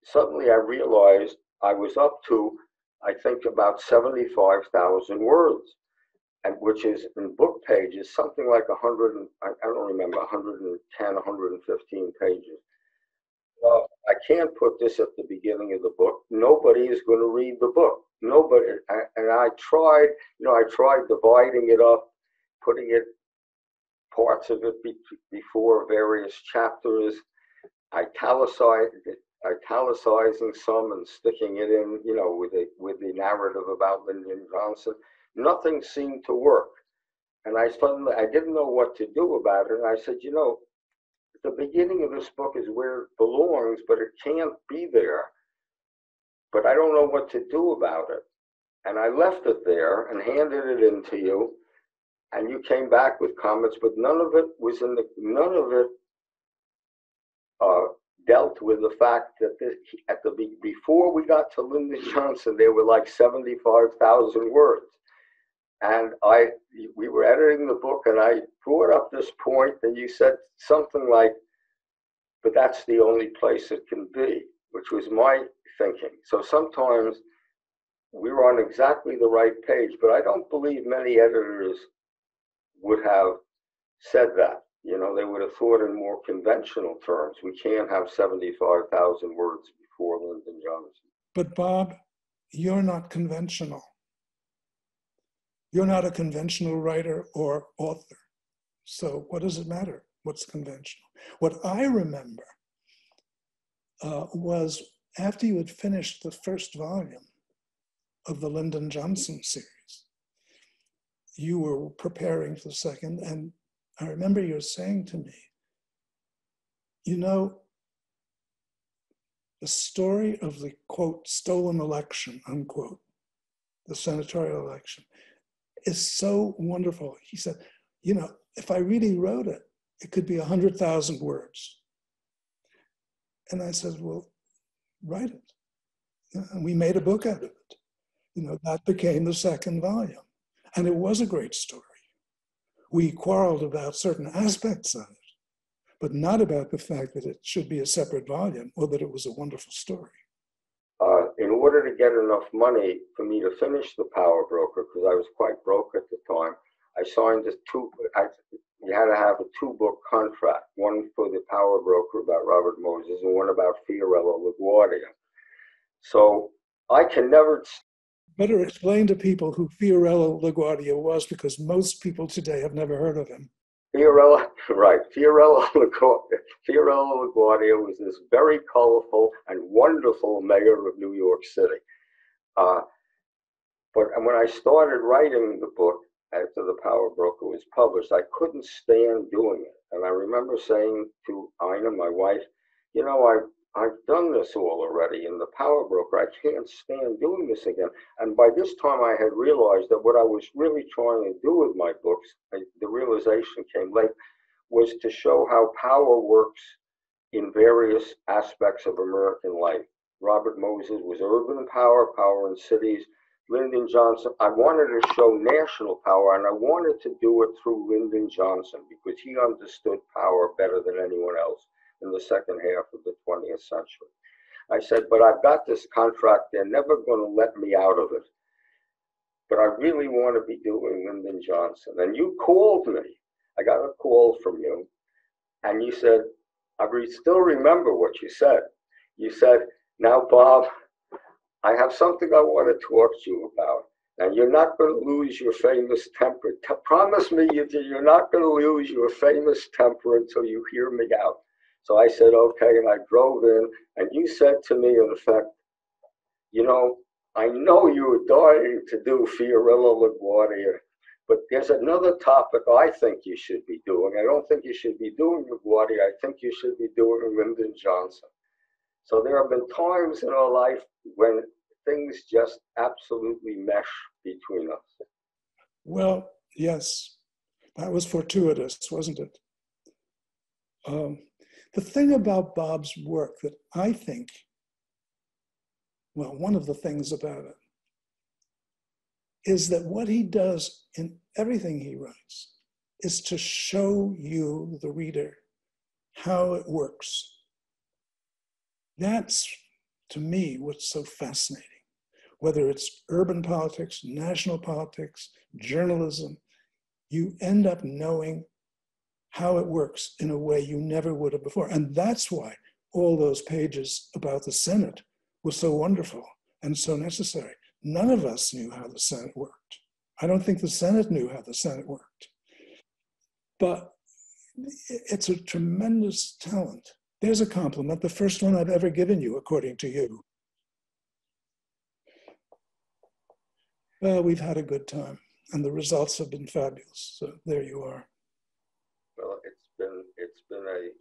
suddenly I realized I was up to, I think, about 75,000 words, and which is in book pages, something like 100, I don't remember, 110, 115 pages. Well, I can't put this at the beginning of the book. Nobody is going to read the book. Nobody. And I tried dividing it up, putting parts of it before various chapters, italicized it, italicizing some and sticking it in, you know, with the narrative about Lyndon Johnson. Nothing seemed to work. And I didn't know what to do about it. And I said, you know, the beginning of this book is where it belongs, but it can't be there. But I don't know what to do about it. And I left it there and handed it in to you. And you came back with comments, but none of it dealt with the fact that before we got to Lyndon Johnson, there were like 75,000 words. And we were editing the book, and I brought up this point, and you said something like, but that's the only place it can be, which was my thinking. So sometimes we're on exactly the right page, but I don't believe many editors would have said that. You know, they would have thought in more conventional terms. We can't have 75,000 words before Lyndon Johnson. But Bob, you're not conventional. You're not a conventional writer or author. So what does it matter what's conventional? What I remember was after you had finished the first volume of the Lyndon Johnson series, you were preparing for the second, and I remember you saying to me, you know, the story of the, quote, stolen election, unquote, the senatorial election, is so wonderful. He said, you know, if I really wrote it, it could be 100,000 words. And I said, well, write it. And we made a book out of it. You know, that became the second volume. And it was a great story. We quarreled about certain aspects of it, but not about the fact that it should be a separate volume or that it was a wonderful story. In order to get enough money for me to finish The Power Broker, because I was quite broke at the time, I signed you had to have a two-book contract, one for The Power Broker about Robert Moses and one about Fiorello LaGuardia. So I can never... Better explain to people who Fiorello LaGuardia was, because most people today have never heard of him. Fiorello LaGuardia was this very colorful and wonderful mayor of New York City. But when I started writing the book after The Power Broker was published, I couldn't stand doing it. And I remember saying to Ina, my wife, you know, I've done this all already in The Power Broker. I can't stand doing this again. And by this time I had realized that what I was really trying to do with my books, the realization came late, was to show how power works in various aspects of American life. Robert Moses was urban power, power in cities. Lyndon Johnson, I wanted to show national power, and I wanted to do it through Lyndon Johnson because he understood power better than anyone else in the second half of the 20th century. I said, but I've got this contract, they're never going to let me out of it. But I really want to be doing Lyndon Johnson. And you called me. I got a call from you, and you said, I still remember what you said. You said, now, Bob, I have something I want to talk to you about, and you're not going to lose your famous temper. Promise me you're not going to lose your famous temper until you hear me out. So I said, okay, and I drove in, and you said to me, in effect, you know, I know you were dying to do Fiorello LaGuardia, but there's another topic I think you should be doing. I don't think you should be doing LaGuardia. I think you should be doing Lyndon Johnson. So there have been times in our life when things just absolutely mesh between us. Well, yes, that was fortuitous, wasn't it? The thing about Bob's work that I think, well, one of the things about it is that what he does in everything he writes is to show you, the reader, how it works. That's, to me, what's so fascinating. Whether it's urban politics, national politics, journalism, you end up knowing how it works in a way you never would have before. And that's why all those pages about the Senate were so wonderful and so necessary. None of us knew how the Senate worked. I don't think the Senate knew how the Senate worked. But it's a tremendous talent. Here's a compliment, the first one I've ever given you, according to you. Well, we've had a good time, and the results have been fabulous. So there you are. Well, it's been a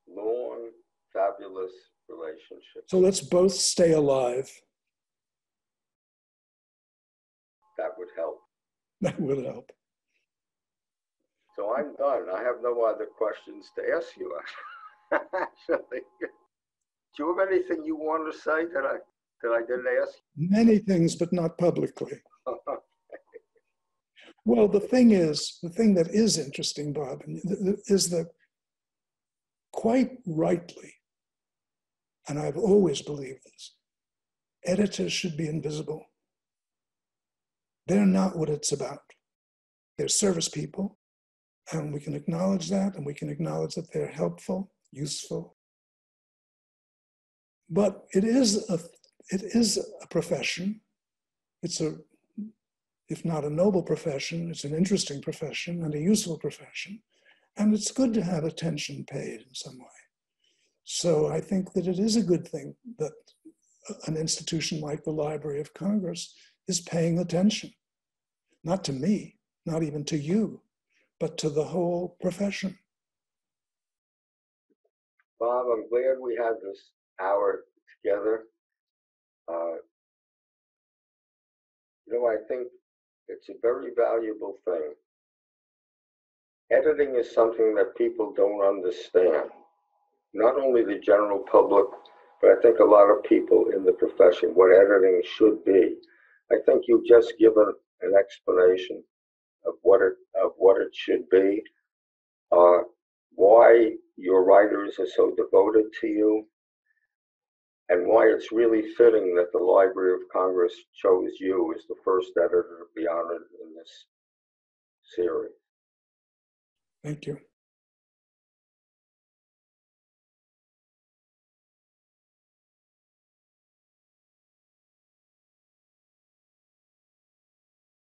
long, fabulous relationship. So let's both stay alive. That would help. That would help. So I'm done. I have no other questions to ask you. Actually, do you have anything you want to say that I didn't ask? Many things, but not publicly. Well, the thing that is interesting, Bob, is that quite rightly, and I've always believed this, editors should be invisible. They're not what it's about. They're service people, and we can acknowledge that, and we can acknowledge that they're helpful, useful. But it is a profession. It's if not a noble profession, it's an interesting profession and a useful profession. And it's good to have attention paid in some way. So I think that it is a good thing that an institution like the Library of Congress is paying attention, not to me, not even to you, but to the whole profession. Bob, I'm glad we had this hour together. I think it's a very valuable thing. Editing is something that people don't understand. Not only the general public, but I think a lot of people in the profession, what editing should be. I think you've just given an explanation of what it should be, why your writers are so devoted to you, and why it's really fitting that the Library of Congress chose you as the first editor to be honored in this series. Thank you.